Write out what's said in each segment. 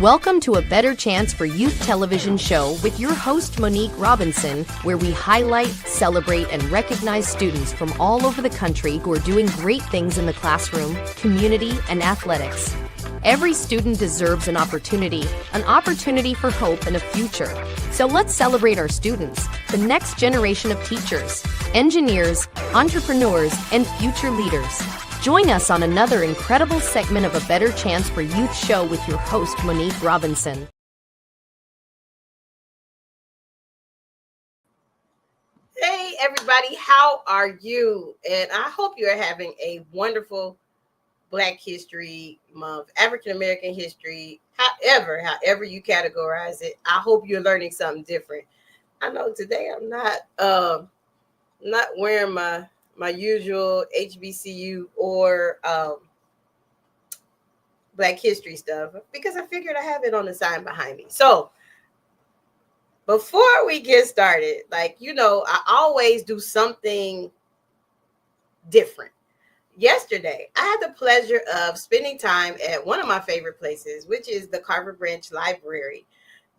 Welcome to A Better Chance for Youth television show with your host, Monique Robinson, where we highlight, celebrate, and recognize students from all over the country who are doing great things in the classroom, community, and athletics. Every student deserves an opportunity for hope and a future. So let's celebrate our students, the next generation of teachers, engineers, entrepreneurs, and future leaders. Join us on another incredible segment of A Better Chance for Youth show with your host, Monique Robinson. Hey, everybody, how are you? And I hope you're having a wonderful Black History Month, African American history, however you categorize it. I hope you're learning something different. I know today I'm not wearing my usual HBCU or Black History stuff because I figured I have it on the sign behind me. So before we get started, I always do something different. Yesterday, I had the pleasure of spending time at one of my favorite places, which is the Carver Branch Library.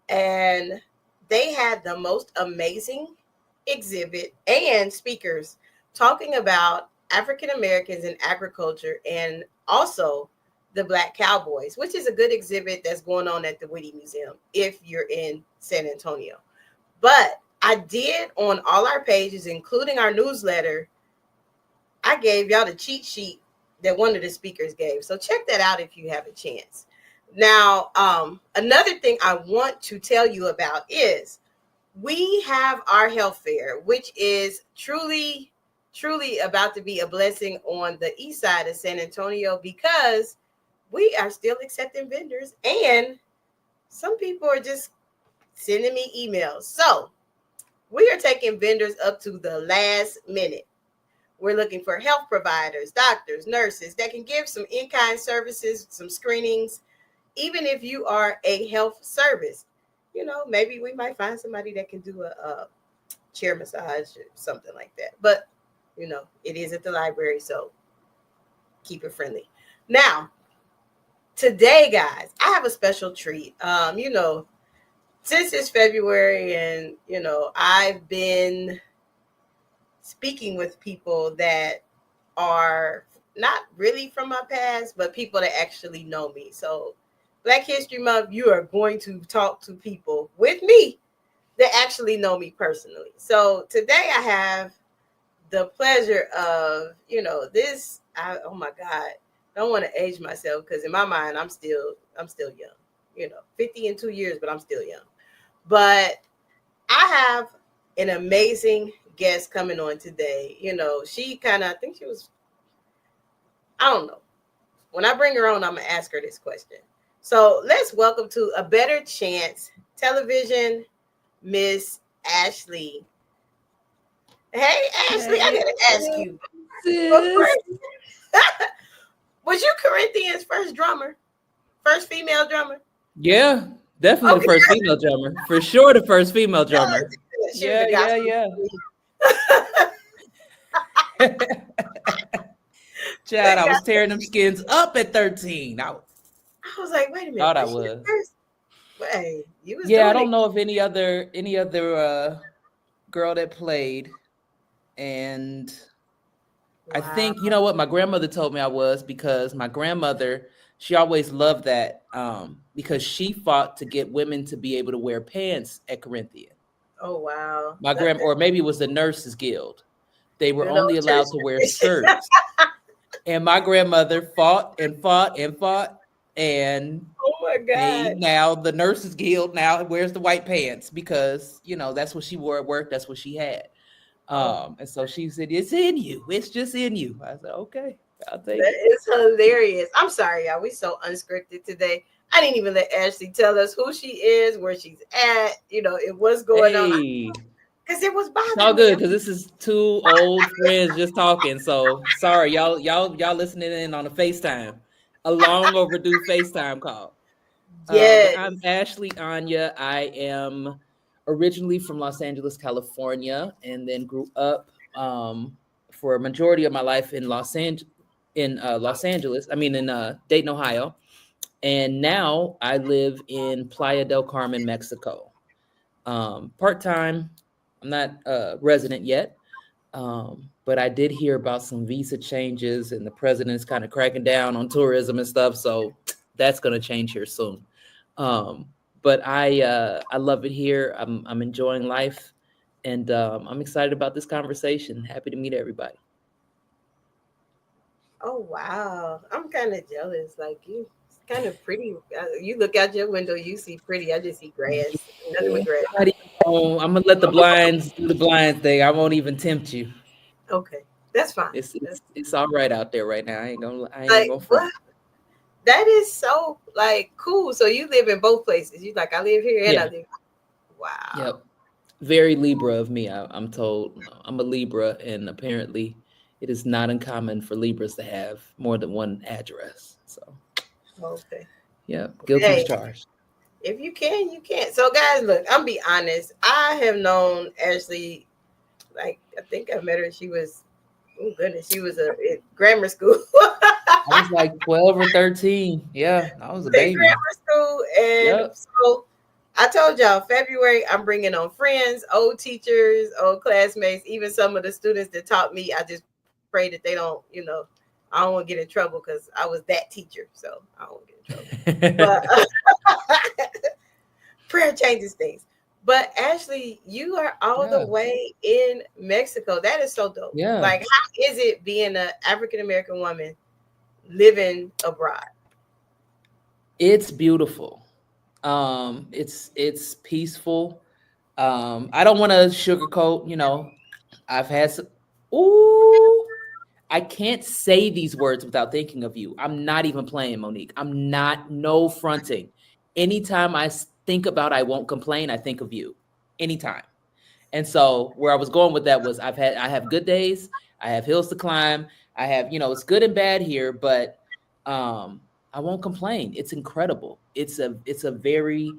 And they had the most amazing exhibit and speakers talking about African Americans in agriculture and also the Black Cowboys, which is a good exhibit that's going on at the Whitty Museum if you're in San Antonio. But I did on all our pages, including our newsletter, I gave y'all the cheat sheet that one of the speakers gave. So check that out if you have a chance. Now, another thing I want to tell you about is we have our health fair, which is truly about to be a blessing on the east side of San Antonio because we are still accepting vendors and some people are just sending me emails. So we are taking vendors up to the last minute. We're looking for health providers, doctors, nurses that can give some in-kind services, some screenings, even if you are a health service. Maybe we might find somebody that can do a chair massage or something like that. But, it is at the library, so keep it friendly. Now, today, guys, I have a special treat. Since it's February and, I've been speaking with people that are not really from my past, but people that actually know me. So Black History Month, you are going to talk to people with me that actually know me personally. So today I have the pleasure of, oh my God, I don't want to age myself because in my mind, I'm still young, 50 in 2 years, but I'm still young. But I have an amazing guest coming on today. She I think she was, I don't know. When I bring her on, I'm going to ask her this question. So let's welcome to A Better Chance television, Miss Ashley. Hey, Ashley, I got to ask you. Was you Corinthians' first drummer? First female drummer? Yeah, definitely the first female drummer. For sure the first female drummer. Yeah. Chad, I was tearing them skins up at 13. I was like, wait a minute. Thought I was. Hey, you was I don't know if any other girl that played. And wow. I think, you know what, my grandmother told me I was because my grandmother, she always loved that because she fought to get women to be able to wear pants at Corinthian. Oh, wow. Or maybe it was the Nurses Guild. They were only allowed to wear skirts. And my grandmother fought. And oh my God. Now the Nurses Guild now wears the white pants because, that's what she wore at work. That's what she had. And so she said, it's in you. It's just in you. I said, okay, I'll take it. That is hilarious. I'm sorry, y'all. We so unscripted today. I didn't even let Ashley tell us who she is, where she's at, what's going on. Because it was bothering me. All good, because this is two old friends just talking. So sorry, y'all listening in on a FaceTime, a long overdue FaceTime call. Yes. I'm Ashley Oniya. I am originally from Los Angeles, California, and then grew up for a majority of my life in Dayton, Ohio. And now I live in Playa del Carmen, Mexico. Part-time. I'm not a resident yet. But I did hear about some visa changes and the president's kind of cracking down on tourism and stuff. So that's going to change here soon. Um, but I love it here. I'm enjoying life, and I'm excited about this conversation. Happy to meet everybody. Oh wow, I'm kind of jealous. Like you, it's kind of pretty. You look out your window, you see pretty. I just see grass. Nothing Yeah, but grass. I'm gonna let the blinds do the blind thing. I won't even tempt you. Okay, that's fine. It's That's it's, it's all right out there right now. I ain't even like gonna front. what? That is so like cool. So you live in both places. You like I live here and I Yeah. live. Wow. Yep. Very Libra of me. I'm told I'm a Libra, and apparently it is not uncommon for Libras to have more than one address. So, Okay. yeah, guilty as Hey, charged. if you can, you can. So guys, look, I'm be honest. I have known Ashley. Like I think I met her. She was. Oh goodness, she was in grammar school. I was like 12 or 13. Yeah, I was a In baby. grammar school, and Yep. so I told y'all February I'm bringing on friends, old teachers, old classmates, even some of the students that taught me. I just pray that they don't, I don't want to get in trouble because I was that teacher, so I don't want to get in trouble. But prayer changes things. But Ashley, you are all the Yeah. way in Mexico. That is so dope. Yeah. Like, how is it being an African American woman living abroad? It's beautiful. It's peaceful. I don't want to sugarcoat, I've had some, ooh, I can't say these words without thinking of you. I'm not even playing, Monique. I'm not, no fronting. Anytime think about I won't complain, I think of you. Anytime. And so where I was going with that was I have good days, I have hills to climb, I have, it's good and bad here, but I won't complain. It's incredible. It's a very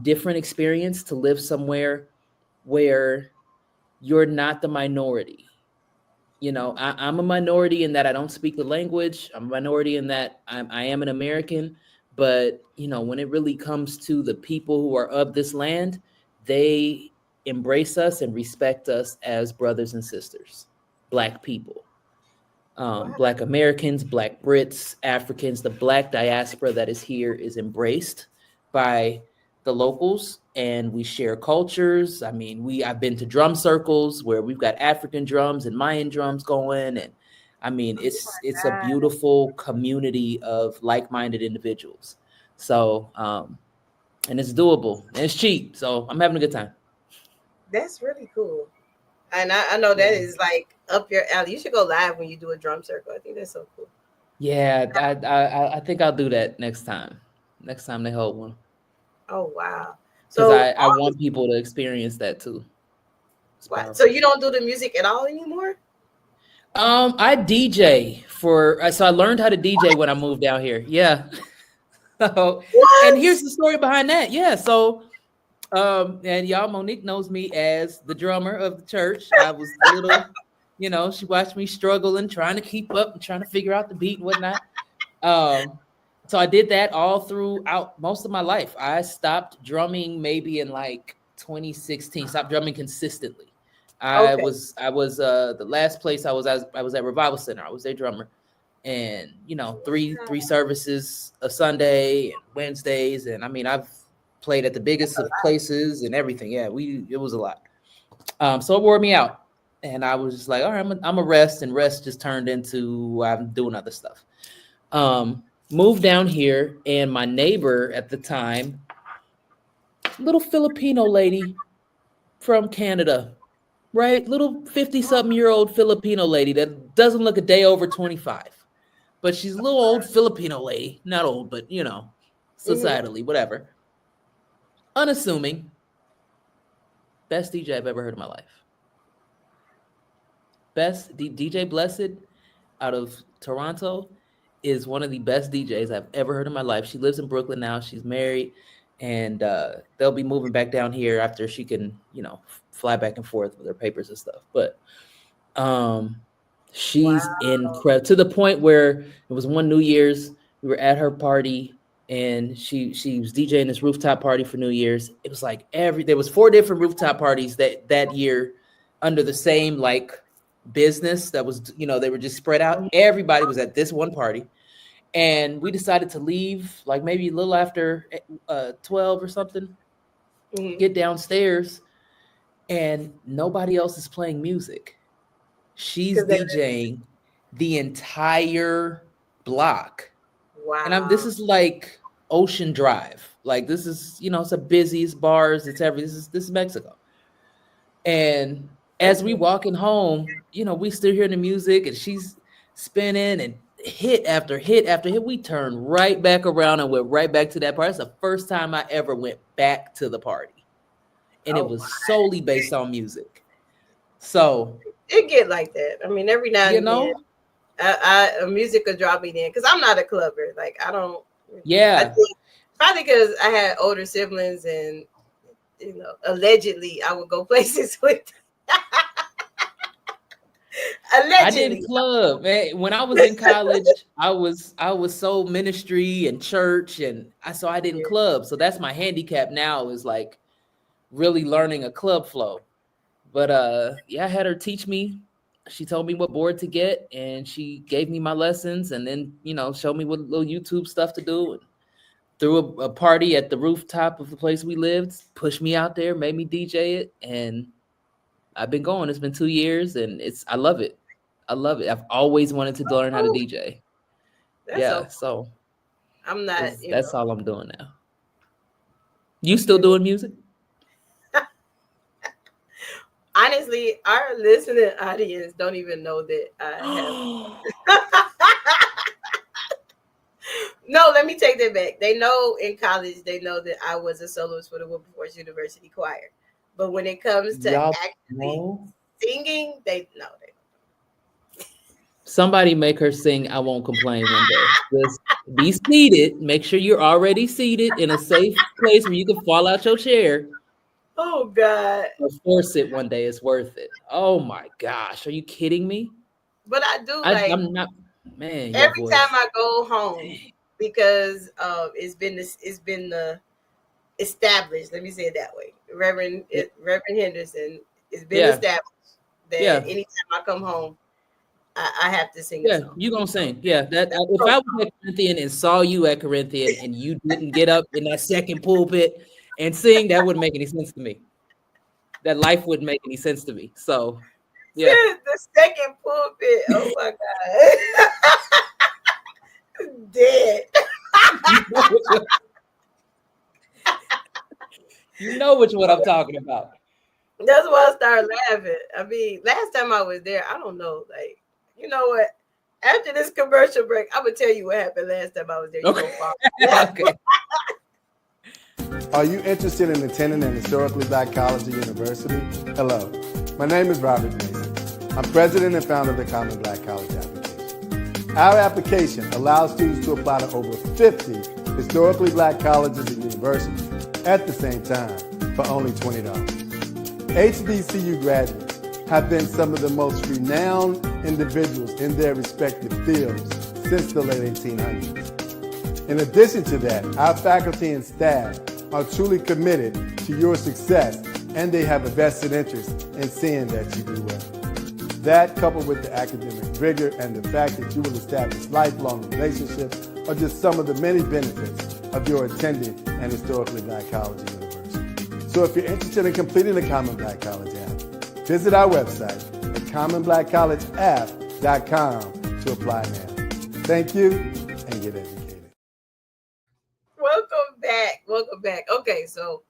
different experience to live somewhere where you're not the minority. I'm a minority in that I don't speak the language. I'm a minority in that I am an American. But, when it really comes to the people who are of this land, they embrace us and respect us as brothers and sisters, Black people, Wow. Black Americans, Black Brits, Africans. The Black diaspora that is here is embraced by the locals, and we share cultures. I mean, I've been to drum circles where we've got African drums and Mayan drums going, and I mean, it's a beautiful community of like-minded individuals. So, and it's doable and it's cheap. So I'm having a good time. That's really cool. And I know that is like up your alley. You should go live when you do a drum circle. I think that's so cool. Yeah, I think I'll do that next time. Next time they hold one. Oh wow. Because So I want people to experience that too. It's wow. powerful. So you don't do the music at all anymore? I DJ so I learned how to DJ when I moved down here. Yeah. So, and What? here's the story behind that. Yeah. So, and y'all, Monique knows me as the drummer of the church. I was little, she watched me struggle and trying to keep up and trying to figure out the beat and whatnot. So I did that all throughout most of my life. I stopped drumming maybe in like 2016. Stopped drumming consistently. I Okay. was the last place I was at Revival Center. I was their drummer, and three services a Sunday and Wednesdays, and I mean I've played at the biggest of places and everything. Yeah, it was a lot. So it wore me out, and I was just like, all right, I'm a rest, and rest just turned into I'm doing other stuff. Moved down here, and my neighbor at the time, little Filipino lady from Canada, right? Little 50-something-year-old Filipino lady that doesn't look a day over 25. But she's a little old Filipino lady. Not old, but, societally, whatever. Unassuming. Best DJ I've ever heard in my life. Best DJ Blessed out of Toronto is one of the best DJs I've ever heard in my life. She lives in Brooklyn now. She's married, and they'll be moving back down here after she can, fly back and forth with her papers and stuff. But she's incredible, to the point where it was one New Year's. We were at her party, and she was DJing this rooftop party for New Year's. It was like there was 4 different rooftop parties that year under the same like business that was, they were just spread out. Everybody was at this one party, and we decided to leave like maybe a little after 12 or something. Get downstairs, and nobody else is playing music. She's DJing the entire block. Wow. And this is like Ocean Drive. Like this is, it's the busiest bars. This is Mexico. And as we walking home, we still hearing the music, and she's spinning, and hit after hit after hit. We turned right back around and went right back to that party. It's the first time I ever went back to the party. And it was solely based on music. So it get like that. I mean, every now and then, music will drop me in, because I'm not a clubber. Like I don't. Yeah. Probably because I had older siblings, and allegedly I would go places with. Allegedly. I did club, man. When I was in college, I was so ministry and church, and I didn't club. So that's my handicap now, is like really learning a club flow. But I had her teach me. She told me what board to get, and she gave me my lessons, and then showed me what little YouTube stuff to do. And threw a party at the rooftop of the place we lived, pushed me out there, made me DJ it, and I've been going. It's been 2 years, and I love it. I love it. I've always wanted to learn how to DJ. So I'm not. That's all I'm doing now. You still doing music? Honestly, our listening audience don't even know that I have. No, let me take that back. They know in college, they know that I was a soloist for the Wilberforce University Choir. But when it comes to actually singing, they know. Somebody make her sing "I Won't Complain" one day. Just be seated. Make sure you're already seated in a safe place where you can fall out your chair. Oh, God. Or force it one day. It's worth it. Oh, my gosh. Are you kidding me? But I do I'm not, man. Every time I go home, because it's been established. Let me say it that way. Reverend Henderson, it's been established that anytime I come home, I have to sing. Yeah, you gonna sing. Yeah, that if I was at Corinthian and saw you at Corinthian and you didn't get up in that second pulpit and sing, that wouldn't make any sense to me. That life wouldn't make any sense to me. So, yeah. The second pulpit. Oh my God. Dead. You know which one I'm talking about. That's why I started laughing. I mean, last time I was there, I don't know. Like, you know what? After this commercial break, I'm gonna tell you what happened last time I was there. Okay. Okay. Are you interested in attending an historically Black college or university? Hello, my name is Robert Mason. I'm president and founder of the Common Black College application. Our application allows students to apply to over 50 historically Black colleges and universities at the same time for only $20. HBCU graduates have been some of the most renowned individuals in their respective fields since the late 1800s. In addition to that, our faculty and staff are truly committed to your success, and they have a vested interest in seeing that you do well. That, coupled with the academic rigor and the fact that you will establish lifelong relationships, are just some of the many benefits of your attending an historically Black college or university. So if you're interested in completing the Common Black College app, visit our website at commonblackcollegeapp.com to apply now. Thank you, and get educated. Welcome back. Okay, so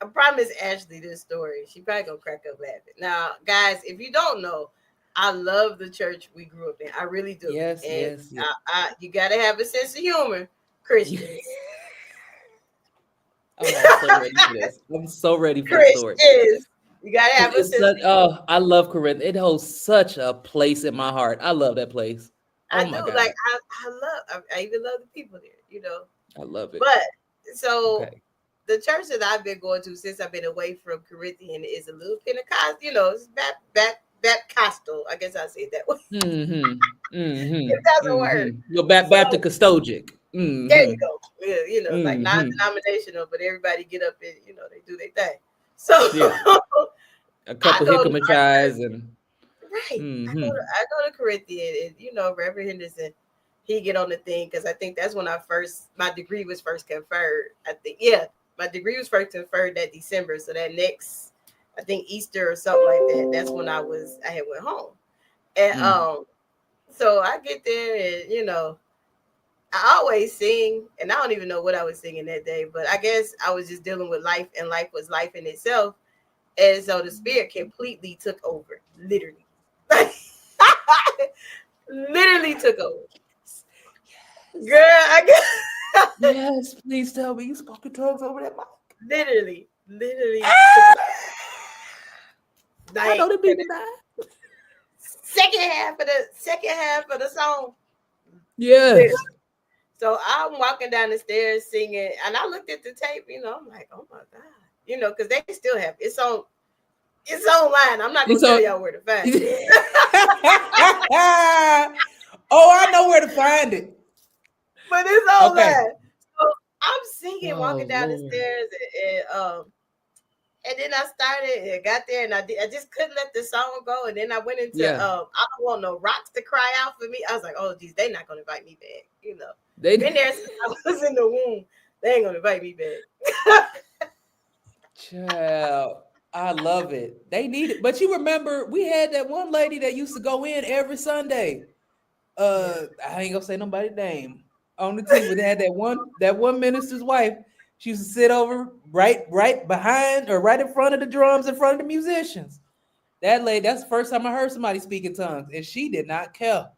I promised Ashley this story. She probably gonna crack up laughing. Now, guys, if you don't know, I love the church we grew up in. I really do. Yes. You gotta have a sense of humor, Christians. I'm so ready for this story. You gotta have a sense. I love Corinth. It holds such a place in my heart. I love that place. I do. God. Like I even love the people there. You know. I love it. But so the church that I've been going to since I've been away from Corinthian is a little Pentecostal. You know, it's Baptist. I guess I say it that way. Mm-hmm. It doesn't work. You're back to custodic. There you go. Yeah, you know, like Mm-hmm. non-denominational, but everybody get up and you know they do their thing. So Yeah. A couple hickamachis and right. I go to Corinthian, and you know, Reverend Henderson, he get on the thing because I think that's when my degree was first conferred. I think my degree was first conferred that December. So that next, I think Easter or something like that. That's when I had went home, and so I get there and you know. I always sing, and I don't even know what I was singing that day, but I guess I was just dealing with life, and life was life in itself. And so the spirit completely took over, literally. Literally took over. Girl, I guess. Yes, please tell me you spoke in tongues over that mic. Literally. I know the people died. Second half of the song. Yes. Literally. So I'm walking down the stairs singing, and I looked at the tape, you know, I'm like, oh my God. You know, because they still have it's online. I'm not gonna tell y'all where to find it. Oh, I know where to find it. But it's online. Okay. So I'm singing, walking down the stairs, and then I started and got there, and I just couldn't let the song go. And then I went into I don't want no rocks to cry out for me. I was like, oh geez, they're not gonna invite me back, you know. They've been there since I was in the womb. They ain't gonna invite me back. Child, I love it. They need it. But you remember we had that one lady that used to go in every Sunday. I ain't gonna say nobody's name on the team, but they had that one minister's wife. She used to sit over right behind or right in front of the drums, in front of the musicians. That lady, that's the first time I heard somebody speak in tongues, and she did not care.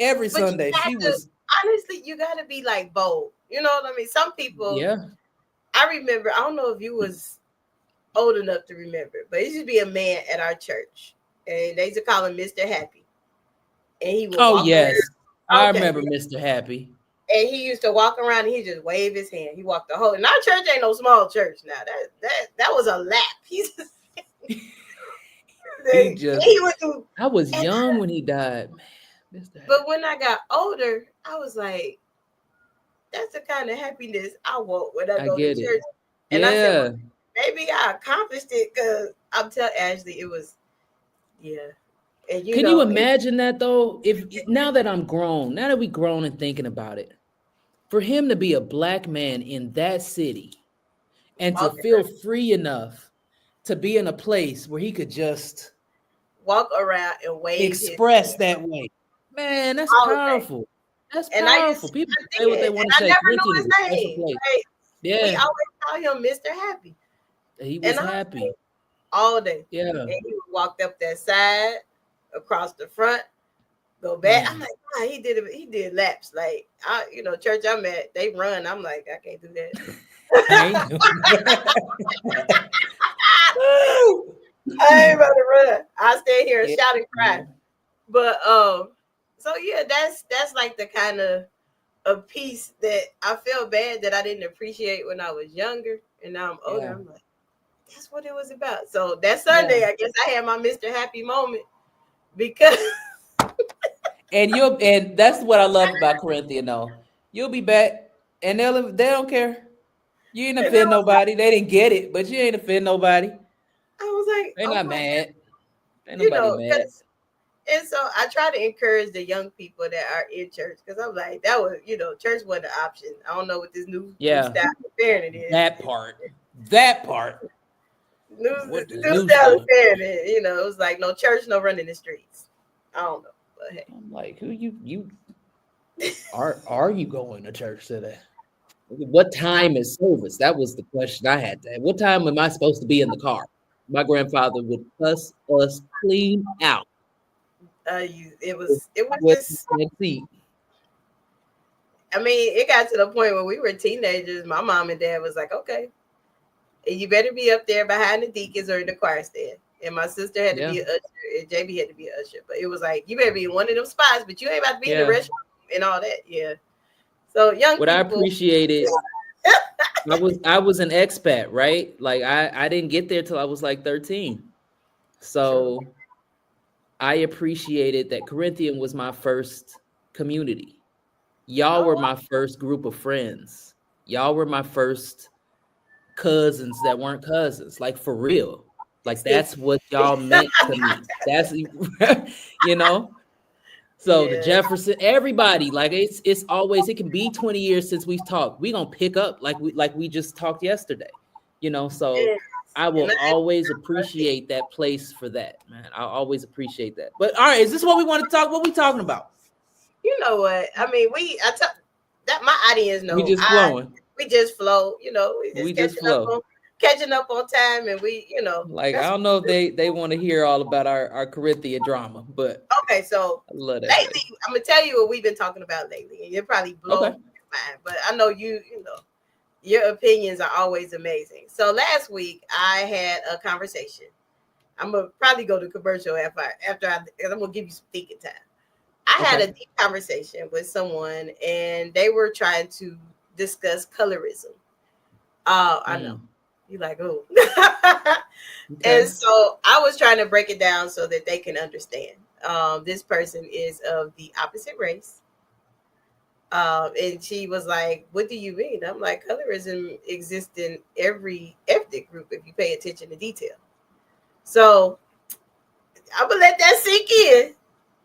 Every Sunday, she was. Honestly, you gotta be like bold. You know what I mean? Some people. Yeah. I remember. I don't know if you was old enough to remember, but it used to be a man at our church, and they used to call him Mr. Happy. And he would walk around. I remember Mr. Happy. And he used to walk around and he just wave his hand. He walked the whole. And our church ain't no small church now. That was a lap. I was young when he died. But when I got older, I was like, that's the kind of happiness I want when I go to church. And I said, well, maybe I accomplished it because I'm telling Ashley, it was, And Can you imagine that though? If now that I'm grown, now that we grown and thinking about it, for him to be a black man in that city and to feel free enough to be in a place where he could just walk around and wave, express that way. Man, that's powerful. That's powerful. People say what they want to say. I never knew his name. Like, we always call him Mr. Happy. He was happy all day. Yeah. And he walked up that side, across the front, go back. I'm like, wow, he did laps. Like, church I'm at, they run. I'm like, I can't do that. I ain't about to run. I stay here and shout and cry. But so that's like the kind of a piece that I feel bad that I didn't appreciate when I was younger, and now I'm older. I'm like, that's what it was about. So that Sunday, I guess I had my Mr. Happy moment because. and that's what I love about Corinthian though. You'll be back, and they don't care. You ain't offend nobody. They didn't get it, but you ain't offend nobody. I was like, they're not mad. Ain't nobody mad. And so I try to encourage the young people that are in church because I'm like, that was, church wasn't an option. I don't know what this new style of parenting is. That part. New style of parenting. It was like no church, no running the streets. I don't know, but hey. I'm like, who you are you going to church today? What time is service? That was the question I had. What time am I supposed to be in the car? My grandfather would cuss us clean out. It was just, I mean, it got to the point when we were teenagers. My mom and dad was like, okay, you better be up there behind the deacons or in the choir stand. And my sister had to be an usher, and JB had to be an usher. But it was like, you better be in one of them spots, but you ain't about to be in the restroom and all that. Yeah. So young people. I appreciated, I was an expat, right? Like I didn't get there till I was like 13. So I appreciated that Corinthian was my first community. Y'all were my first group of friends. Y'all were my first cousins that weren't cousins, like for real. Like that's what y'all meant to me. That's you know. So the Jefferson, everybody, like it's always, it can be 20 years since we've talked. We're gonna pick up like we just talked yesterday, so I will always appreciate that place for that, man. I'll always appreciate that. But all right, is this what we want to talk? What we talking about? You know what? I mean, that my audience know. We just flowing. We just flow, We just flow. Catching up on time, and we, like I don't know if they want to hear all about our Corinthian drama, but okay. So I love that lately, place. I'm gonna tell you what we've been talking about lately, and you'll probably blow your mind. But I know your opinions are always amazing. So last week I had a conversation. I'm gonna probably go to commercial after I'm gonna give you some thinking time. I had a deep conversation with someone, and they were trying to discuss colorism. I know. You like, oh. And so I was trying to break it down so that they can understand. This person is of the opposite race. And she was like, what do you mean? I'm like, colorism exists in every ethnic group if you pay attention to detail. So I'm going to let that sink in.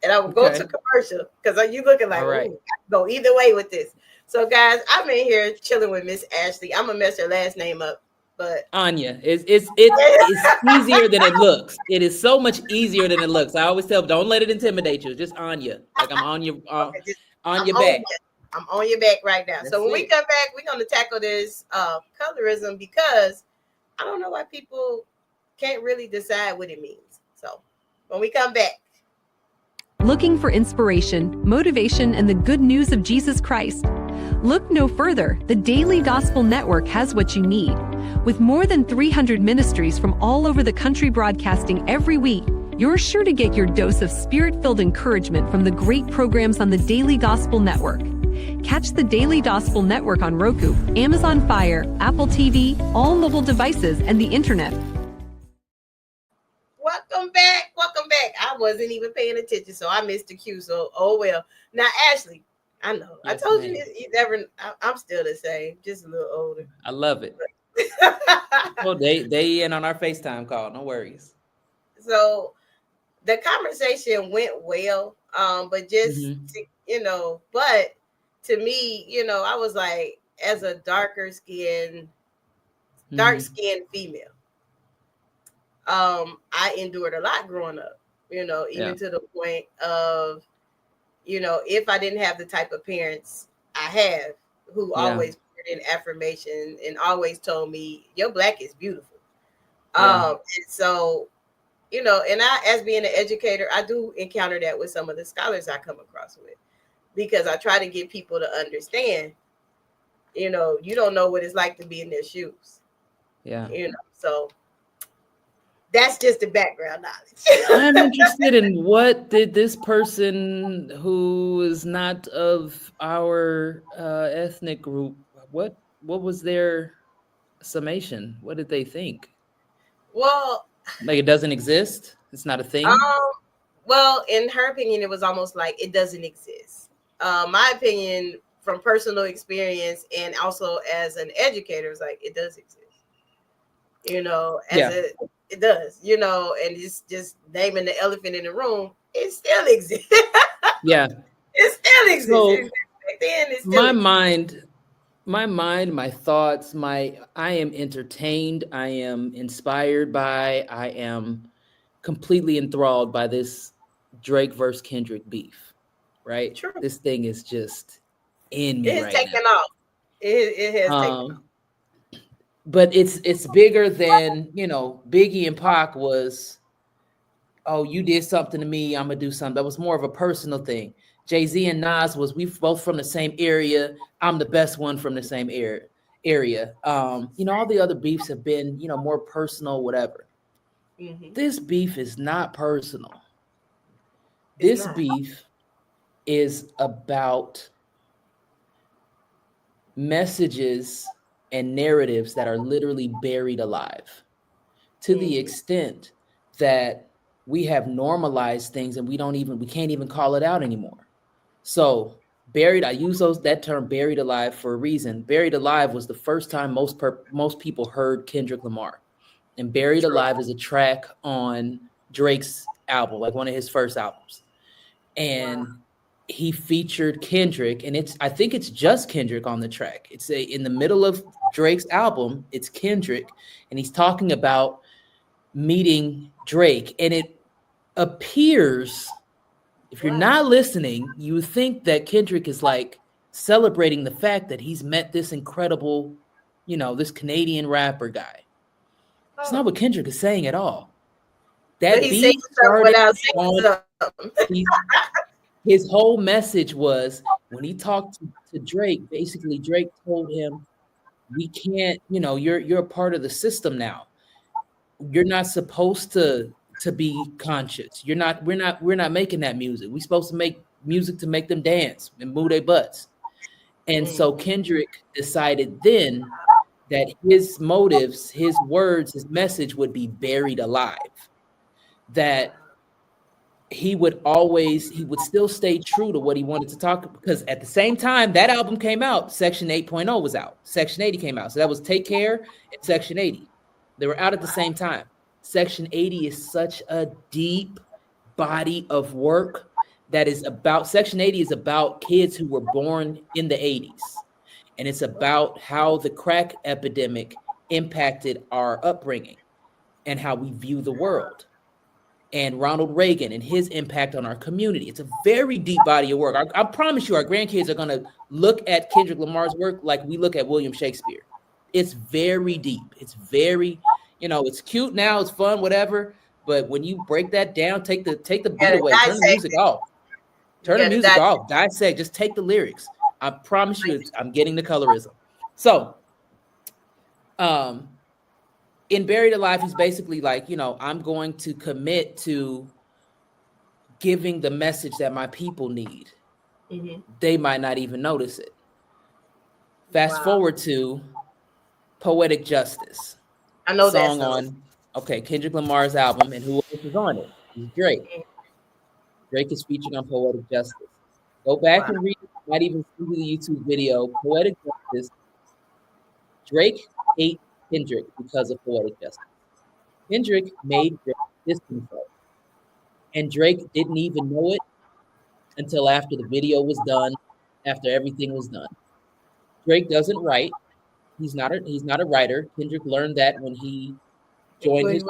And I will go to commercial because you looking like, right. Ooh, I can go either way with this. So, guys, I'm in here chilling with Miss Ashley. I'm going to mess her last name up. But Oniya, it's easier than it looks. It is so much easier than it looks. I always tell them, don't let it intimidate you. Just Oniya. Like I'm on your on your back. I'm on your back right now. So when we come back, we're going to tackle this colorism because I don't know why people can't really decide what it means. So when we come back. Looking for inspiration, motivation, and the good news of Jesus Christ? Look no further. The Daily Gospel Network has what you need. With more than 300 ministries from all over the country broadcasting every week, you're sure to get your dose of spirit-filled encouragement from the great programs on the Daily Gospel Network. Catch the Daily Gospel Network on Roku, Amazon Fire, Apple TV, all mobile devices, and the internet. Welcome back. I wasn't even paying attention, so I missed the cue. So, oh well. Now, Ashley, I know. Yes, I told you never. I'm still the same, just a little older. I love it. Well, they in on our FaceTime call. No worries. So the conversation went well, but just but to me, I was like, as a dark skinned female, I endured a lot growing up. Even to the point of, if I didn't have the type of parents I have, who always put in affirmation and always told me, your black is beautiful. And so, and I, as being an educator, I do encounter that with some of the scholars I come across with, because I try to get people to understand, you don't know what it's like to be in their shoes. Yeah. So that's just the background knowledge. I'm interested in what did this person who is not of our ethnic group, what was their summation? What did they think? Well, like it doesn't exist? It's not a thing? Well, in her opinion, it was almost like it doesn't exist. My opinion, from personal experience and also as an educator, is like it does exist. It does, and it's just naming the elephant in the room. It still exists. Yeah. It still exists. So my mind, my thoughts, I am entertained. I am inspired by, I am completely enthralled by this Drake versus Kendrick beef, right? True. This thing is just in me right now. It has taken off. It has taken off. But it's bigger than, Biggie and Pac was, oh, you did something to me, I'm going to do something. That was more of a personal thing. Jay-Z and Nas was, we both from the same area. I'm the best one from the same area. All the other beefs have been, more personal, whatever. Mm-hmm. This beef is not personal. This beef is about messages and narratives that are literally buried alive, to the extent that we have normalized things and we can't even call it out anymore. So buried, I use that term buried alive for a reason. Buried Alive was the first time most people heard Kendrick Lamar. And Buried Alive is a track on Drake's album, like one of his first albums. And he featured Kendrick, and I think it's just Kendrick on the track. It's in the middle of Drake's album, it's Kendrick, and he's talking about meeting Drake. And it appears, if you're not listening, you would think that Kendrick is like celebrating the fact that he's met this incredible, this Canadian rapper guy. It's not what Kendrick is saying at all. That beat started on, his whole message was when he talked to Drake, basically Drake told him, we can't, you're a part of the system now. You're not supposed to be conscious. We're not making that music. We're supposed to make music to make them dance and move their butts. And so Kendrick decided then that his motives, his words, his message would be buried alive. That he would still stay true to what he wanted to talk, because at the same time that album came out, Section 8.0 was out. Section 80 came out. So that was Take Care and Section 80. They were out at the same time. Section 80 is such a deep body of work Section 80 is about kids who were born in the 80s. And it's about how the crack epidemic impacted our upbringing and how we view the world. And Ronald Reagan and his impact on our community. It's a very deep body of work. I promise you, our grandkids are going to look at Kendrick Lamar's work like we look at William Shakespeare. It's very deep. It's very, it's cute now, it's fun, whatever. But when you break that down, take the beat away, turn the music off. Turn the music off, dissect, just take the lyrics. I promise you, I'm getting the colorism. So, in Buried Alive, he's basically like, I'm going to commit to giving the message that my people need. Mm-hmm. They might not even notice it. Fast forward to Poetic Justice. I know that song on Kendrick Lamar's album, and who else is on it? It's Drake. Mm-hmm. Drake is featured on Poetic Justice. Go back and read it. Might even see the YouTube video. Poetic Justice. Drake ate Kendrick because of Poetic Justice. Kendrick made Drake diss himself. And Drake didn't even know it until after the video was done, after everything was done. Drake doesn't write. He's not a writer. Kendrick learned that when he joined his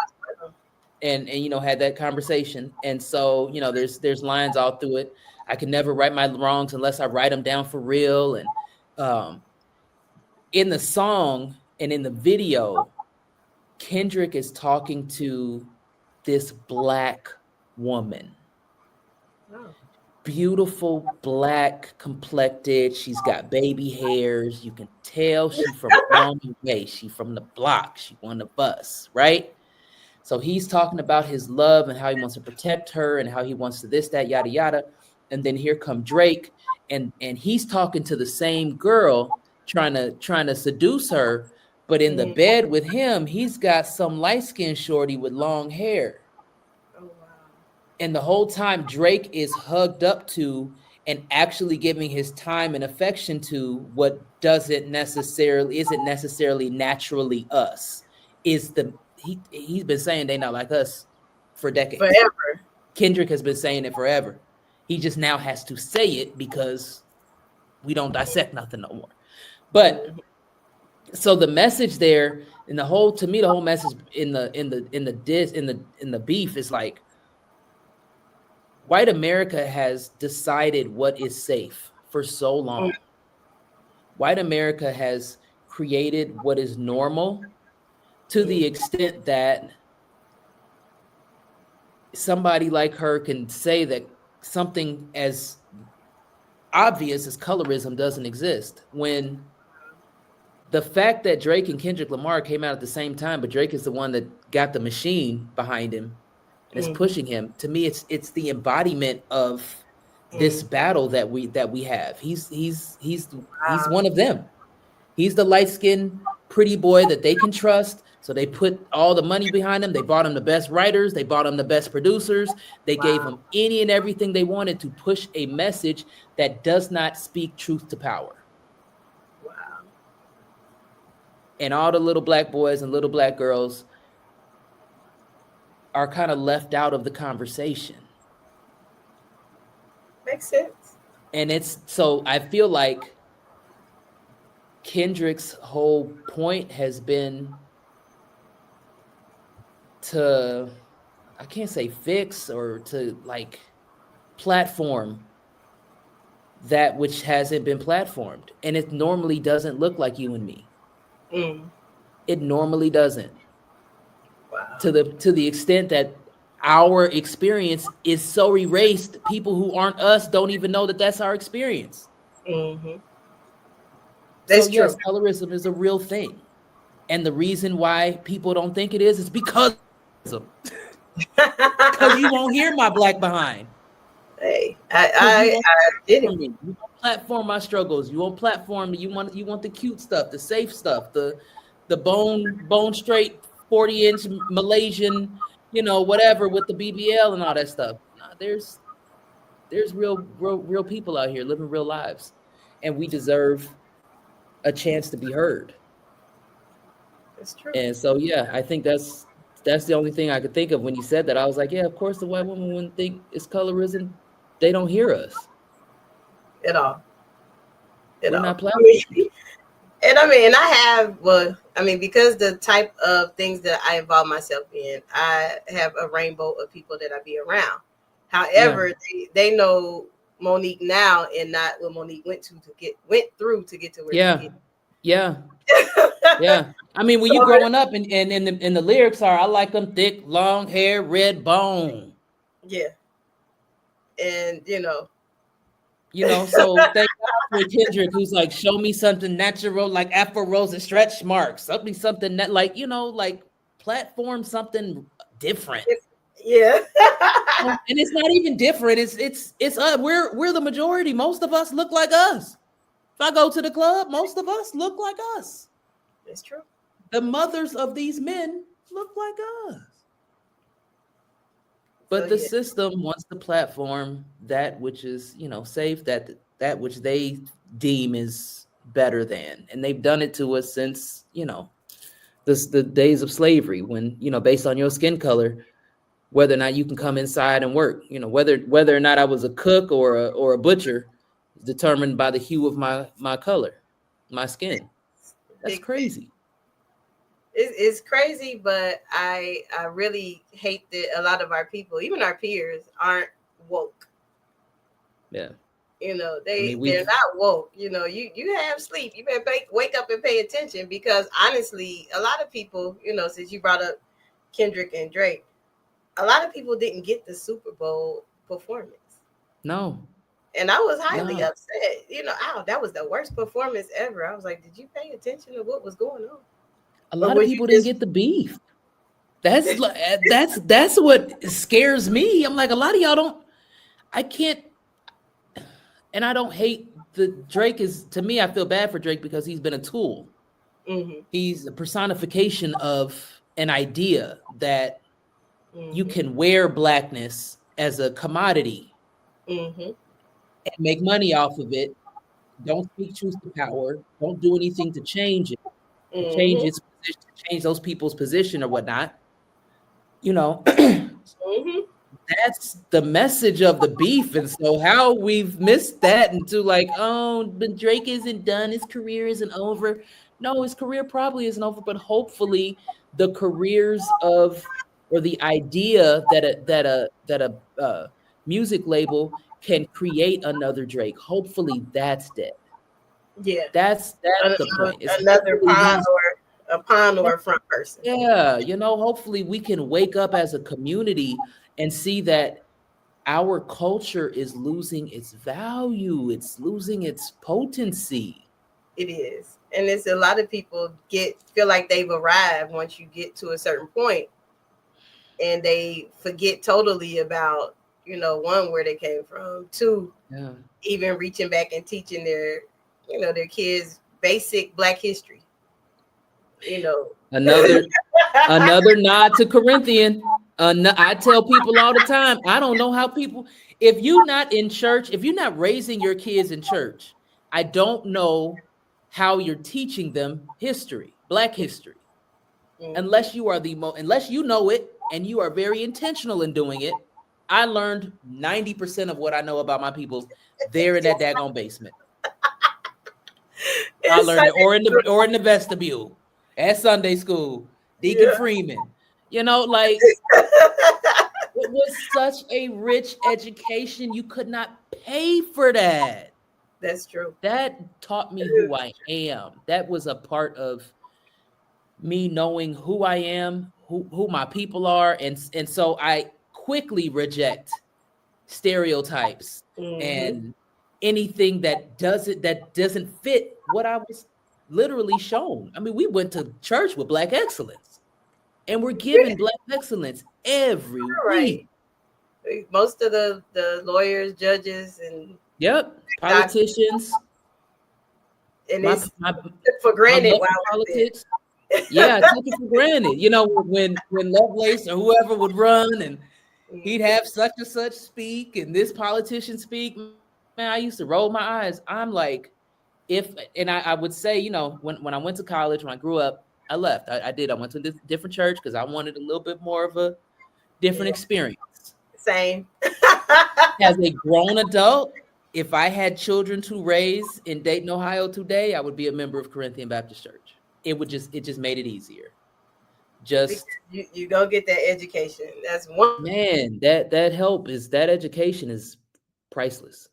and had that conversation. And so, there's lines all through it. I can never right my wrongs unless I write them down for real. And in the song and in the video, Kendrick is talking to this Black woman. Oh. Beautiful, Black complected. She's got baby hairs. You can tell she's from long way. She's from the block. She on the bus, right? So he's talking about his love and how he wants to protect her and how he wants to this, that, yada, yada. And then here come Drake, and he's talking to the same girl, trying to seduce her. But in the bed with him, he's got some light-skinned shorty with long hair. Oh, wow. And the whole time Drake is hugged up to and actually giving his time and affection to what isn't necessarily naturally us. He's been saying they not like us for decades. Forever. Kendrick has been saying it forever. He just now has to say it because we don't dissect nothing no more. But so the message there, and the whole message in the beef is like, white America has decided what is safe for so long. White America has created what is normal to the extent that somebody like her can say that something as obvious as colorism doesn't exist, when the fact that Drake and Kendrick Lamar came out at the same time, but Drake is the one that got the machine behind him and is pushing him. To me, it's the embodiment of this battle that we have. He's one of them. He's the light-skinned pretty boy that they can trust, So they put all the money behind them. They bought them the best writers. They bought them the best producers. They gave them any and everything they wanted to push a message that does not speak truth to power. Wow. And all the little black boys and little black girls are kind of left out of the conversation. Makes sense. And it's so I feel like Kendrick's whole point has been to, I can't say fix, or to like platform that which hasn't been platformed. And it normally doesn't look like you and me. It normally doesn't. Wow. To the extent that our experience is so erased, people who aren't us don't even know that that's our experience. That's so yes, true. colorism is a real thing. And the reason why people don't think it is because you won't hear my black behind. Hey, I did it. You won't platform my struggles. You won't platform. You want the cute stuff, the safe stuff, the bone straight 40-inch Malaysian, whatever with the BBL and all that stuff. Nah, there's real people out here living real lives, and we deserve a chance to be heard. That's true. And so, yeah, I think that's the only thing I could think of when you said that. I was like, yeah, of course the white woman wouldn't think it's colorism. They don't hear us at all. We're not platforming. And because the type of things that I involve myself in, I have a rainbow of people that I be around. However, they know Monique now and not what Monique went through to get to where she is. Yeah. Yeah. I mean, when you growing up and the lyrics are, I like them thick, long hair, red bone. Yeah. And so thank God for Kendrick, who's like, show me something natural, like Afro Rose and stretch marks. Something that like platform something different. Yeah. And it's not even different. It's we're the majority. Most of us look like us. If I go to the club, most of us look like us. It's true. The mothers of these men look like us. But the system wants to platform that which is, safe, that which they deem is better than. And they've done it to us since, the days of slavery, when, based on your skin color, whether or not you can come inside and work, whether or not I was a cook or a butcher, is determined by the hue of my color, my skin. That's crazy. It's crazy, but I really hate that a lot of our people, even our peers, aren't woke. Yeah. They're not woke. You have sleep. You better wake up and pay attention, because honestly, a lot of people, since you brought up Kendrick and Drake, a lot of people didn't get the Super Bowl performance. No. And I was highly upset. That was the worst performance ever. I was like, did you pay attention to what was going on? A lot of people didn't get the beef. That's what scares me. I'm like, a lot of y'all don't. I can't. And I don't hate Drake is, to me, I feel bad for Drake because he's been a tool. Mm-hmm. He's a personification of an idea that you can wear blackness as a commodity and make money off of it. Don't speak truth to power. Don't do anything to change it. Change its position, change those people's position or whatnot. That's the message of the beef. And so how we've missed that into like, but Drake isn't done, his career isn't over. No, his career probably isn't over, but hopefully the careers of, or the idea that a music label can create another Drake. Hopefully that's dead. Yeah, that's the point. It's another pawn or a front person. Yeah, hopefully we can wake up as a community and see that our culture is losing its value. It's losing its potency. It is. And it's a lot of people feel like they've arrived once you get to a certain point, and they forget totally about, one, where they came from, two, even reaching back and teaching their kids basic Black history. You know, Another nod to Corinthian. I tell people all the time, I don't know how people, if you're not in church, if you're not raising your kids in church, I don't know how you're teaching them history, Black history, unless you are unless you know it and you are very intentional in doing it. I learned 90% of what I know about my people there in that daggone basement. I learned it, or in the vestibule at Sunday school, Deacon Freeman. You know, like it was such a rich education. You could not pay for that. That's true. That taught me who I am. That was a part of me knowing who I am, who my people are, and so I quickly reject stereotypes and anything that doesn't fit what I was literally shown. I mean, we went to church with Black excellence, and we're given Black excellence every week. Most of the lawyers, judges, and politicians, and it's for granted. Politics. Yeah, I took it for granted. You know, when Lovelace or whoever would run and he'd have such and such speak and this politician speak, man, I used to roll my eyes. I'm like, I would say, you know, when I went to college, when I grew up, I left. I did. I went to a different church because I wanted a little bit more of a different experience. Same. As a grown adult, if I had children to raise in Dayton, Ohio today, I would be a member of Corinthian Baptist Church. It just made it easier. Just you go get that education. That's one man, that education is priceless.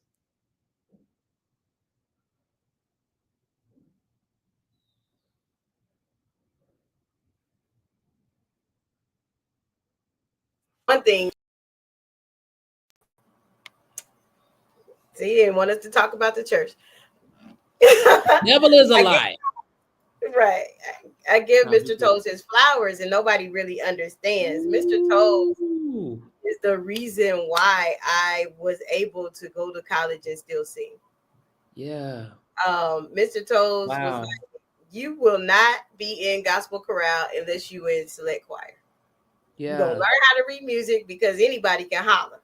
one thing. See, he didn't want us to talk about the church. Devil is a lie. Right. I give Mr. Toes his flowers and nobody really understands. Mr. Toes is the reason why I was able to go to college and still sing. Yeah. Mr. Toes was like, you will not be in gospel chorale unless you in select choir. Yeah. You're gonna learn how to read music because anybody can holler.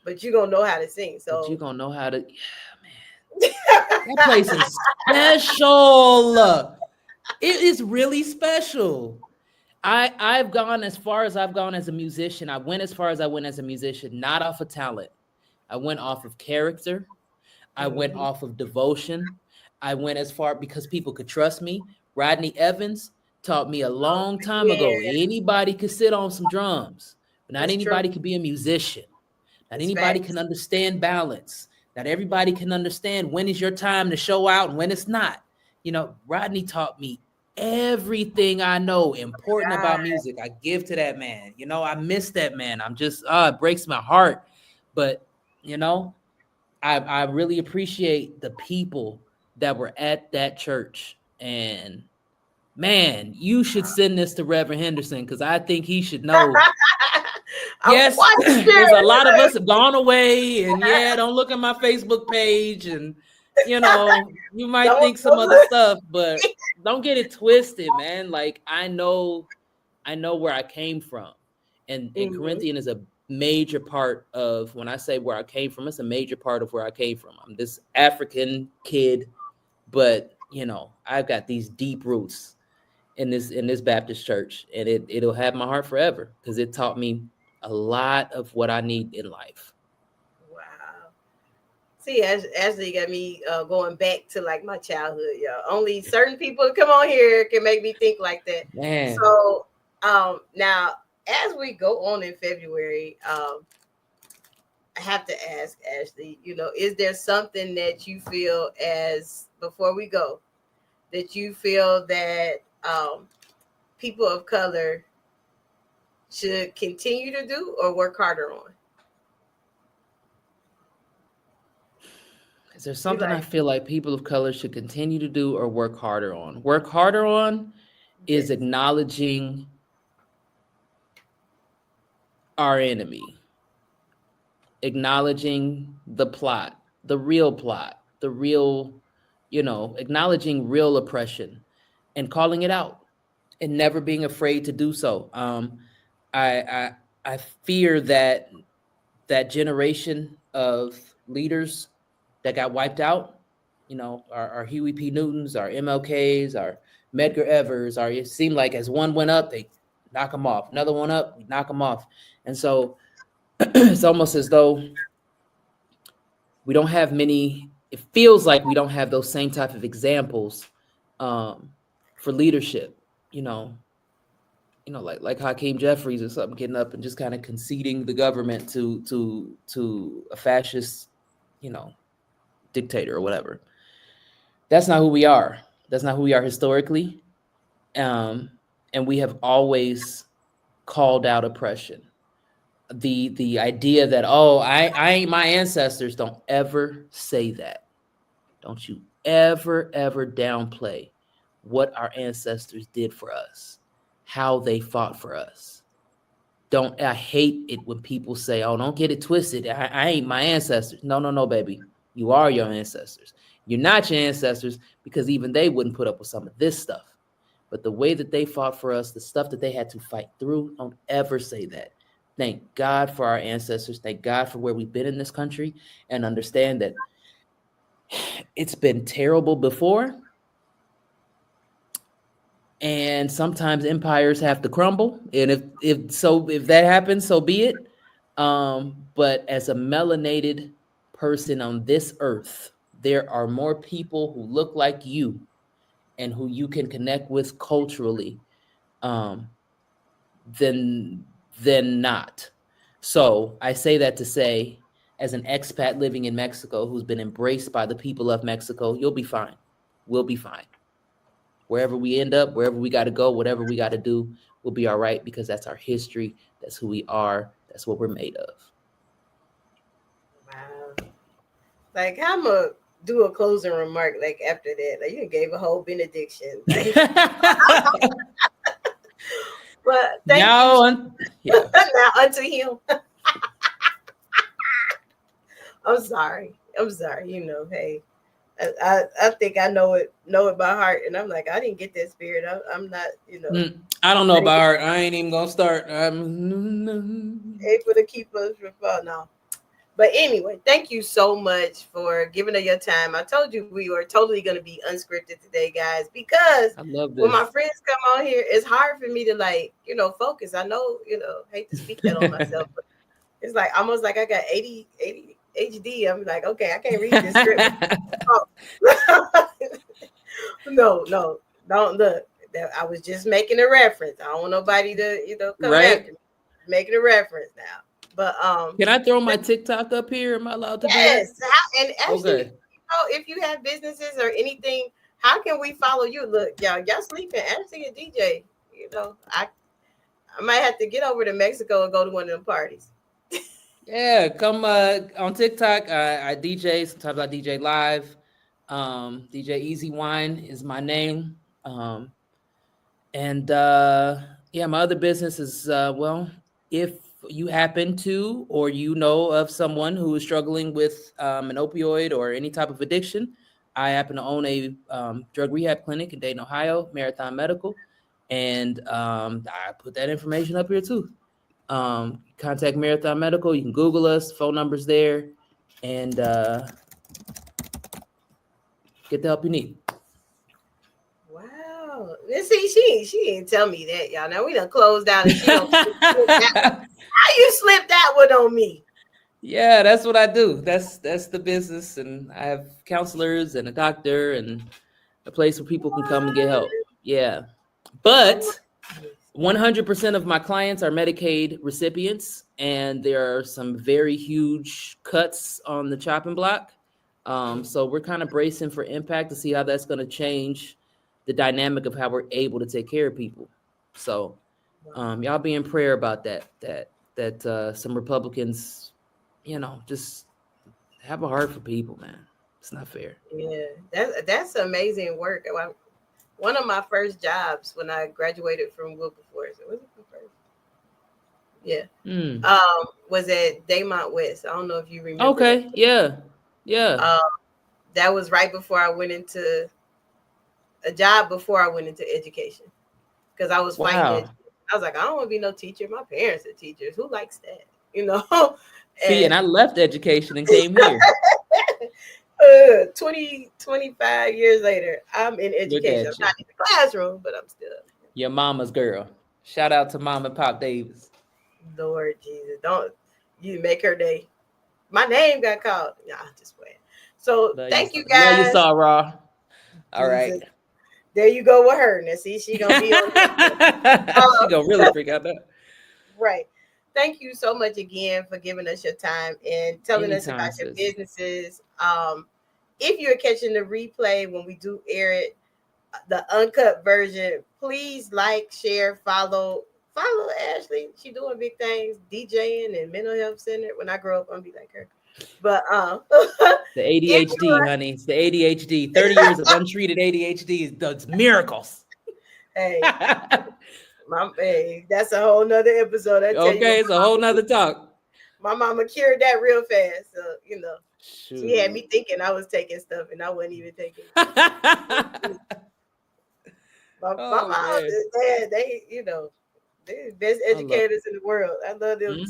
But you're gonna know how to sing. So you're gonna know how to that place is special. It is really special. I've gone as far as I've gone as a musician. I went as far as I went as a musician, not off of talent. I went off of character. I went off of devotion. I went as far because people could trust me. Rodney Evans taught me a long time ago. Anybody could sit on some drums, but not anybody could be a musician. Not anybody can understand balance. Not everybody can understand when is your time to show out and when it's not. You know, Rodney taught me everything I know important about music. I give to that man. You know, I miss that man. I'm just, it breaks my heart. But, you know, I really appreciate the people that were at that church. And, man, you should send this to Reverend Henderson because I think he should know. Yes, there's a lot of us have gone away, and don't look at my Facebook page, and you know, you might think some other stuff, but don't get it twisted, man. Like I know where I came from, and Corinthian is a major part of when I say where I came from. It's a major part of where I came from. I'm this African kid, but you know, I've got these deep roots in this Baptist church, and it'll have my heart forever because it taught me a lot of what I need in life. Wow. See, Ashley got me going back to like my childhood, y'all. Only certain people come on here can make me think like that. Man. So now as we go on in February, I have to ask Ashley, you know, is there something that you feel before we go, that you feel that people of color should continue to do or work harder on? Is there something I feel like people of color should continue to do or work harder on? Work harder on is acknowledging our enemy, acknowledging the plot, the real, you know, acknowledging real oppression and calling it out and never being afraid to do so. I fear that that generation of leaders that got wiped out, our Huey P. Newtons, our MLKs, our Medgar Evers, it seemed like as one went up, they knock them off. Another one up, we knock them off. And so it's almost as though we don't have many, it feels like we don't have those same type of examples for leadership, like Hakeem Jeffries or something, getting up and just kind of conceding the government to a fascist, dictator or whatever. That's not who we are. That's not who we are historically. And we have always called out oppression. The idea that, I ain't my ancestors, don't ever say that. Don't you ever downplay what our ancestors did for us, how they fought for us. I hate it when people say, don't get it twisted, I ain't my ancestors. No, baby. You are your ancestors. You're not your ancestors because even they wouldn't put up with some of this stuff. But the way that they fought for us, the stuff that they had to fight through, don't ever say that. Thank God for our ancestors. Thank God for where we've been in this country, and understand that it's been terrible before. And sometimes empires have to crumble. And if that happens, so be it. But as a melanated person on this earth, there are more people who look like you and who you can connect with culturally than not. So I say that to say, as an expat living in Mexico who's been embraced by the people of Mexico, you'll be fine. We'll be fine. Wherever we end up, wherever we got to go, whatever we got to do, we'll be all right, because that's our history. That's who we are. That's what we're made of. Wow. Like, I'm going to do a closing remark like after that. Like, you gave a whole benediction. Like, but thank you. Yeah. Now unto him. I'm sorry. Hey, I think I know it by heart, and I'm like, I didn't get that spirit. I'm not, I don't know by heart. I ain't even gonna start. Able to keep us from falling off. But anyway, thank you so much for giving us your time. I told you we were totally going to be unscripted today, guys, because I love this. When my friends come on here, it's hard for me to focus. I know, hate to speak that on myself, but it's like almost like I got 80 HD. I'm like, okay, I can't read this script. No, don't look. I was just making a reference. I don't want nobody to come after me. Making a reference now. But can I throw my TikTok up here? Am I allowed to? Yes. And actually, if you have businesses or anything, how can we follow you? Look, y'all sleeping. Ashley and DJ. I might have to get over to Mexico and go to one of them parties. Yeah, come on TikTok. I DJ. Sometimes I DJ live. DJ Easy Wine is my name. And my other business is if you happen to, or of someone who is struggling with an opioid or any type of addiction, I happen to own a drug rehab clinic in Dayton, Ohio, Marathon Medical, and I put that information up here too. Contact Marathon Medical. You can Google us. Phone numbers there, and get the help you need. Wow. See, she didn't tell me that, y'all. Now we done closed down, and she don't how you slip that one on me? Yeah, that's what I do. That's the business, and I have counselors and a doctor and a place where people can come and get help. Yeah, but 100% of my clients are Medicaid recipients, and there are some very huge cuts on the chopping block. So we're kind of bracing for impact to see how that's going to change the dynamic of how we're able to take care of people. So y'all be in prayer about that some Republicans, just have a heart for people, man. It's not fair. Yeah, that's amazing work. One of my first jobs when I graduated from Wilberforce, was it the first? Yeah. Was at Daymont West. I don't know if you remember. Okay. That. Yeah. That was right before I went into a job before I went into education because I was fighting Wow. it. I was like, I don't want to be no teacher. My parents are teachers. Who likes that? See, and I left education and came here. 25 years later, I'm in Look education. I'm at you. not in the classroom, but I'm still. Your mama's girl. Shout out to Mom and Pop Davis. Lord Jesus, don't you make her day. My name got called. Nah, just playing. So thank you guys. Love you, saw raw. All right. There you go with her. Now see, she gonna be on. She gonna really freak out that. Right. Thank you so much again for giving us your time and telling us Anytime, about your sis. businesses. If you're catching the replay when we do air it, the uncut version, please like, share, follow Ashley. She doing big things, DJing and mental health center. When I grow up, I'm gonna be like her. But the ADHD, honey. It's the ADHD. 30 years of untreated ADHD does miracles. Hey, that's a whole nother episode. Okay, it's a whole nother talk. My mama cured that real fast. So, Shoot. she had me thinking I was taking stuff and I wasn't even taking it. My mom, dad, they they're the best educators in the world. I love them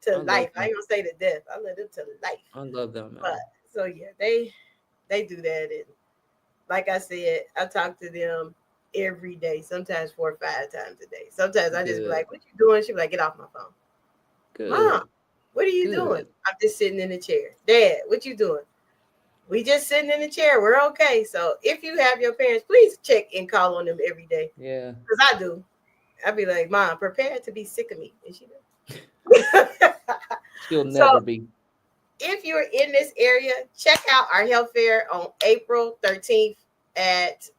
to life. I ain't gonna say to death. I love them to life. I love them, man. But so yeah, they do that. And like I said, I talk to them every day, sometimes 4 or 5 times a day. Sometimes I just be like, what you doing? She be like, get off my phone. Good. Mom, what are you doing? I'm just sitting in the chair. Dad, what you doing? We just sitting in the chair. We're okay. So if you have your parents, please check and call on them every day. Yeah. Because I do. I'd be like, Mom, prepare to be sick of me. And she does. She'll never be. If you're in this area, check out our health fair on April 13th at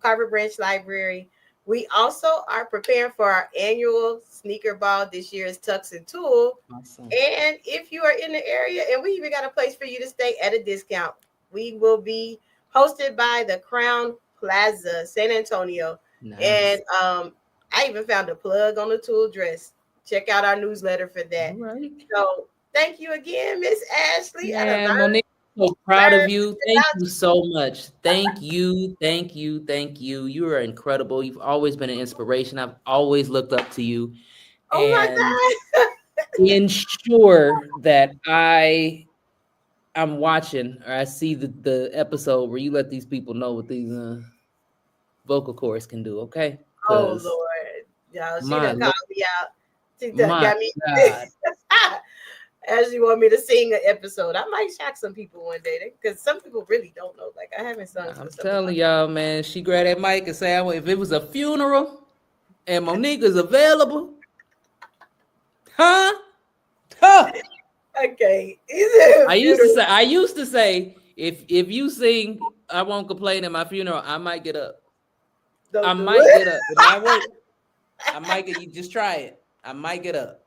Carver Branch Library. We also are preparing for our annual sneaker ball. This year is Tux and Tool. Awesome. And if you are in the area, and we even got a place for you to stay at a discount, we will be hosted by the Crown Plaza, San Antonio. Nice. And I even found a plug on the Tool dress. Check out our newsletter for that. All right. So thank you again, Miss Ashley. Yeah, Monique, I'm so proud of you. Thank you so much. Thank you. You are incredible. You've always been an inspiration. I've always looked up to you. Oh my God. Ensure that I'm watching or I see the episode where you let these people know what these vocal cords can do, okay? Oh Lord. Y'all, she done called me out. She done got me. As you want me to sing an episode, I might shock some people one day because some people really don't know. Like I haven't sung. I'm telling y'all, man. She grab that mic and say, "If it was a funeral and Monique is available, huh?" Okay. I used to say, if you sing, I won't complain at my funeral. I might get up. I might get up. It might work. I might get. You just try it. I might get up.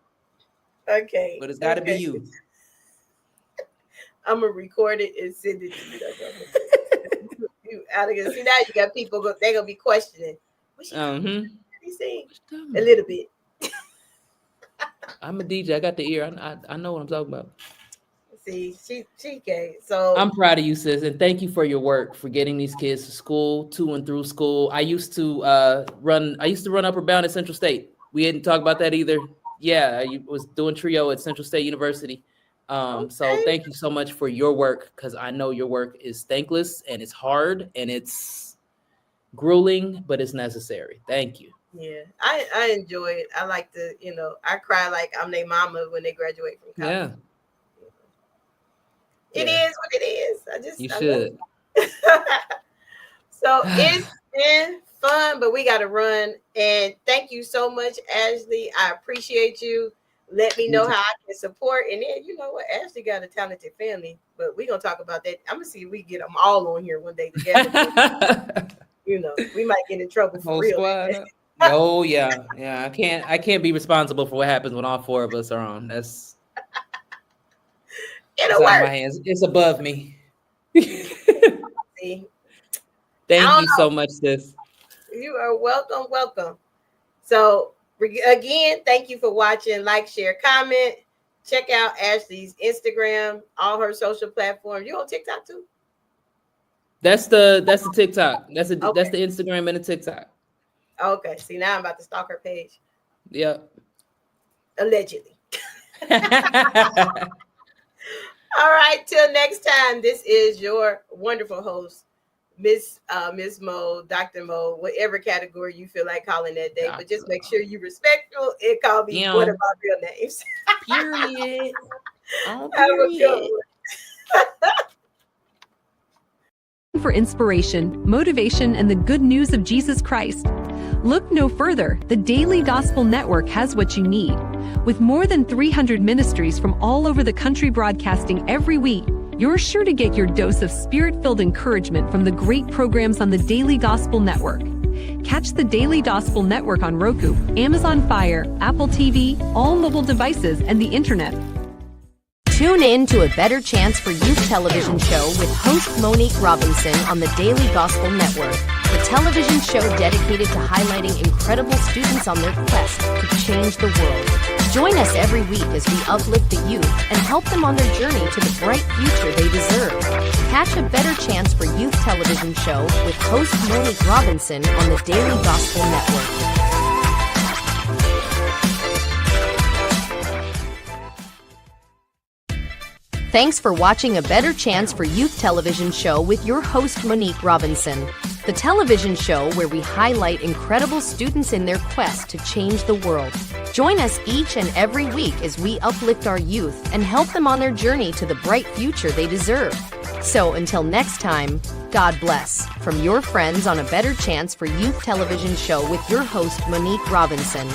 Okay. But it's got to be you. I'm gonna record it and send it to you. You out of here. See now you got people. They're gonna be questioning. What she sing? A little bit. I'm a DJ. I got the ear. I know what I'm talking about. See, she came. So I'm proud of you, sis, and thank you for your work for getting these kids to school, to and through school. I used to run Upper Bound at Central State. We hadn't talked about that either. Yeah, I was doing trio at Central State University. So thank you so much for your work because I know your work is thankless and it's hard and it's grueling, but it's necessary. Thank you. Yeah, I enjoy it. I like to, I cry like I'm their mama when they graduate from college. Yeah. It is what it is. You should. So it's been fun, but we got to run. And thank you so much, Ashley. I appreciate you. Let me know how I can support. And then, you know what? Ashley got a talented family, but we're going to talk about that. I'm going to see if we get them all on here one day together. We might get in trouble for real. Squad. Oh, yeah. Yeah, I can't be responsible for what happens when all 4 of us are on. That's out of my hands. It's above me. Thank you so much, sis. You are welcome. So again, thank you for watching. Like, share, comment. Check out Ashley's Instagram, all her social platforms. You on TikTok too? That's the TikTok. That's the Okay. Instagram and the TikTok. Okay. See, now I'm about to stalk her page. Yep. Allegedly. All right. Till next time. This is your wonderful host, Miss Mo, Dr. Mo, whatever category you feel like calling that day. But just make sure you're respectful and call me one of my real names. Period. Oh, Have a good period. one. For inspiration, motivation, and the good news of Jesus Christ. Look no further. The Daily Gospel Network has what you need. With more than 300 ministries from all over the country broadcasting every week, you're sure to get your dose of spirit-filled encouragement from the great programs on the Daily Gospel Network. Catch the Daily Gospel Network on Roku, Amazon Fire, Apple TV, all mobile devices, and the internet. Tune in to A Better Chance for Youth television show with host Monique Robinson on the Daily Gospel Network, the television show dedicated to highlighting incredible students on their quest to change the world. Join us every week as we uplift the youth and help them on their journey to the bright future they deserve. Catch A Better Chance for Youth television show with host Monique Robinson on the Daily Gospel Network. Thanks for watching A Better Chance for Youth television show with your host Monique Robinson, the television show where we highlight incredible students in their quest to change the world. Join us each and every week as we uplift our youth and help them on their journey to the bright future they deserve. So until next time, God bless. From your friends on A Better Chance for Youth television show with your host Monique Robinson.